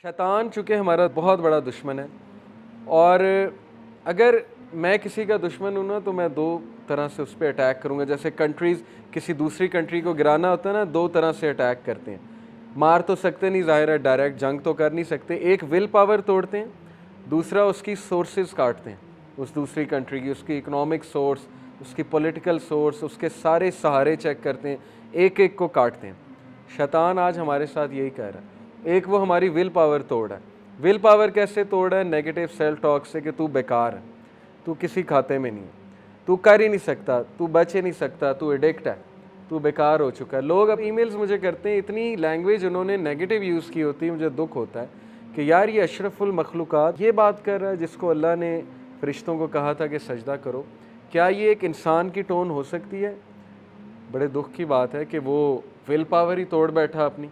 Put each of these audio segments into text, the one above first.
शैतान चूँकि हमारा बहुत बड़ा दुश्मन है, और अगर मैं किसी का दुश्मन हूँ ना तो मैं दो तरह से उस पर अटैक करूँगा। जैसे कंट्रीज़ किसी दूसरी कंट्री को गिराना होता है ना, दो तरह से अटैक करते हैं। मार तो सकते नहीं, ज़ाहिर है, डायरेक्ट जंग तो कर नहीं सकते। एक विल पावर तोड़ते हैं, दूसरा उसकी सोर्सेज काटते हैं उस दूसरी कंट्री की, उसकी इकोनॉमिक सोर्स, उसकी पॉलिटिकल सोर्स, उसके सारे सहारे चेक करते हैं, एक एक को काटते हैं। शैतान आज हमारे साथ यही कह रहा है। एक वो हमारी विल पावर तोड़ रहा है। विल पावर कैसे तोड़ रहा है? नेगेटिव सेल्फ टॉक से कि तू बेकार है, तू किसी खाते में नहीं है, तू कर ही नहीं सकता, तू बच ही नहीं सकता, तू एडिक्ट है, तू बेकार हो चुका है। लोग अब ईमेल्स मुझे करते हैं, इतनी लैंग्वेज उन्होंने नेगेटिव यूज़ की होती है, मुझे दुख होता है कि यार ये अशरफुल मखलूक़ात ये बात कर रहा है जिसको अल्लाह ने फ़रिश्तों को कहा था कि सजदा करो। क्या ये एक इंसान की टोन हो सकती है? बड़े दुख की बात है कि वो विल पावर ही तोड़ बैठा अपनी।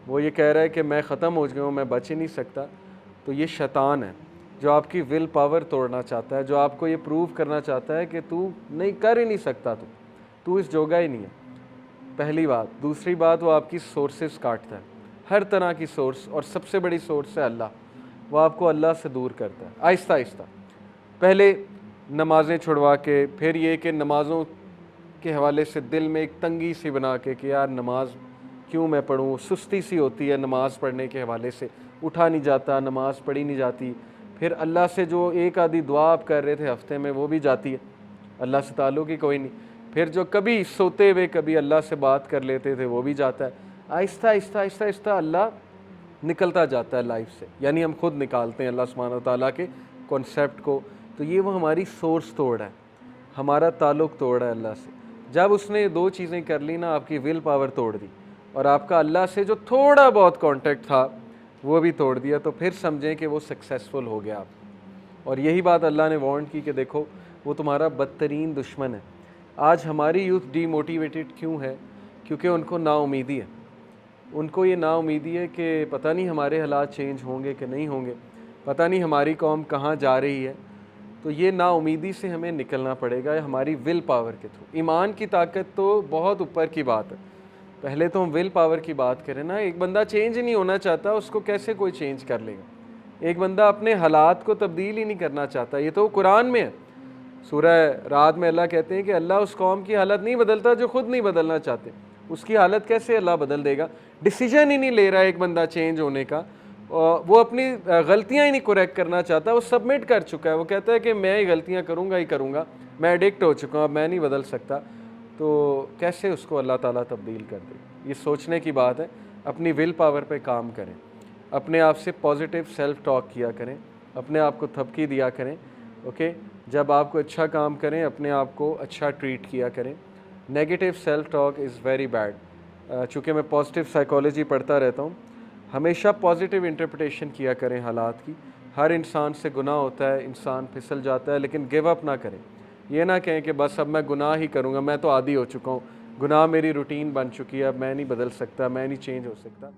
वो ये कह रहा है कि मैं ख़त्म हो गया हूँ, मैं बच ही नहीं सकता। तो ये शैतान है जो आपकी विल पावर तोड़ना चाहता है, जो आपको ये प्रूव करना चाहता है कि तू नहीं कर ही नहीं सकता, तू इस जोगा ही नहीं है। पहली बात। दूसरी बात, वो आपकी सोर्सेस काटता है, हर तरह की सोर्स, और सबसे बड़ी सोर्स है अल्लाह। वो आपको अल्लाह से दूर करता है आहिस्ता आहिस्ता। पहले नमाज़ें छुड़वा के, फिर ये कि नमाज़ों के हवाले से दिल में एक तंगी सी बना के कि यार नमाज क्यों मैं पढ़ूँ, सुस्ती सी होती है नमाज़ पढ़ने के हवाले से, उठा नहीं जाता, नमाज़ पढ़ी नहीं जाती। फिर अल्लाह से जो एक आधी दुआ आप कर रहे थे हफ्ते में, वो भी जाती है, अल्लाह से ताल्लुक़ ही कोई नहीं। फिर जो कभी सोते हुए कभी अल्लाह से बात कर लेते थे, वो भी जाता है। आहिस्ता आहिस्ता आहिस्ता आहिस्ता अल्लाह निकलता जाता है लाइफ से, यानी हम खुद निकालते हैं अल्लाह सुब्हानहू व तआला के कॉन्सेप्ट को। तो ये वो हमारी सोर्स तोड़ है, हमारा ताल्लुक़ तोड़ है अल्लाह से। जब उसने ये दो चीज़ें कर ली ना, आपकी विल पावर तोड़ दी और आपका अल्लाह से जो थोड़ा बहुत कांटेक्ट था वो भी तोड़ दिया, तो फिर समझें कि वो सक्सेसफुल हो गया आप। और यही बात अल्लाह ने वार्न की कि देखो वो तुम्हारा बदतरीन दुश्मन है। आज हमारी यूथ डीमोटिवेटेड क्यों है? क्योंकि उनको नाउमीदी है। उनको ये नाउमीदी है कि पता नहीं हमारे हालात चेंज होंगे कि नहीं होंगे, पता नहीं हमारी कौम कहाँ जा रही है। तो ये नाउमीदी से हमें निकलना पड़ेगा हमारी विल पावर के थ्रू। ईमान की ताकत तो बहुत ऊपर की बात है, पहले तो हम विल पावर की बात करें ना। एक बंदा चेंज नहीं होना चाहता, उसको कैसे कोई चेंज कर लेगा? एक बंदा अपने हालात को तब्दील ही नहीं करना चाहता, ये तो कुरान में है। सूरह रात में अल्लाह कहते हैं कि अल्लाह उस कौम की हालत नहीं बदलता जो खुद नहीं बदलना चाहते। उसकी हालत कैसे अल्लाह बदल देगा? डिसीजन ही नहीं ले रहा है एक बंदा चेंज होने का, वो अपनी गलतियां ही नहीं करेक्ट करना चाहता, वो सबमिट कर चुका है। वो कहता है कि मैं ही गलतियां करूंगा ही करूंगा, मैं एडिक्ट हो चुका हूँ, अब मैं नहीं बदल सकता। तो कैसे उसको अल्लाह ताला तब्दील कर दे? ये सोचने की बात है। अपनी विल पावर पे काम करें, अपने आप से पॉजिटिव सेल्फ टॉक किया करें, अपने आप को थपकी दिया करें। ओके, जब आप कोई अच्छा काम करें अपने आप को अच्छा ट्रीट किया करें। Negative self talk is very bad. चूँकि मैं पॉजिटिव साइकोलॉजी पढ़ता रहता हूँ, हमेशा पॉजिटिव इंटरप्रिटेशन किया करें हालात की। हर इंसान से गुनाह होता है, इंसान फिसल जाता है, लेकिन गिव अप ना करें। ये ना कहें कि बस अब मैं गुनाह ही करूँगा, मैं तो आदी हो चुका हूँ, गुनाह मेरी रूटीन बन चुकी है, अब मैं नहीं बदल सकता, मैं नहीं चेंज हो सकता।